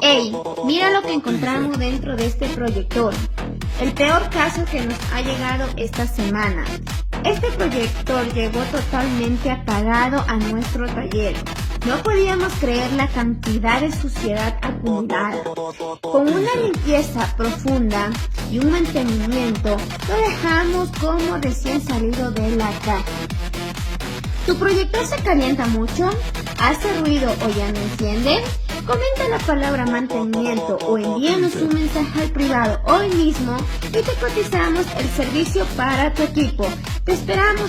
¡Ey! Mira lo que encontramos dentro de este proyector. El peor caso que nos ha llegado esta semana. Este proyector llegó totalmente apagado a nuestro taller. No podíamos creer la cantidad de suciedad acumulada. Con una limpieza profunda y un mantenimiento, lo dejamos como recién salido de la caja. ¿Tu proyector se calienta mucho? ¿Hace ruido o ya no enciende? Comenta la palabra mantenimiento o envíanos un mensaje al privado hoy mismo y te cotizamos el servicio para tu equipo. Te esperamos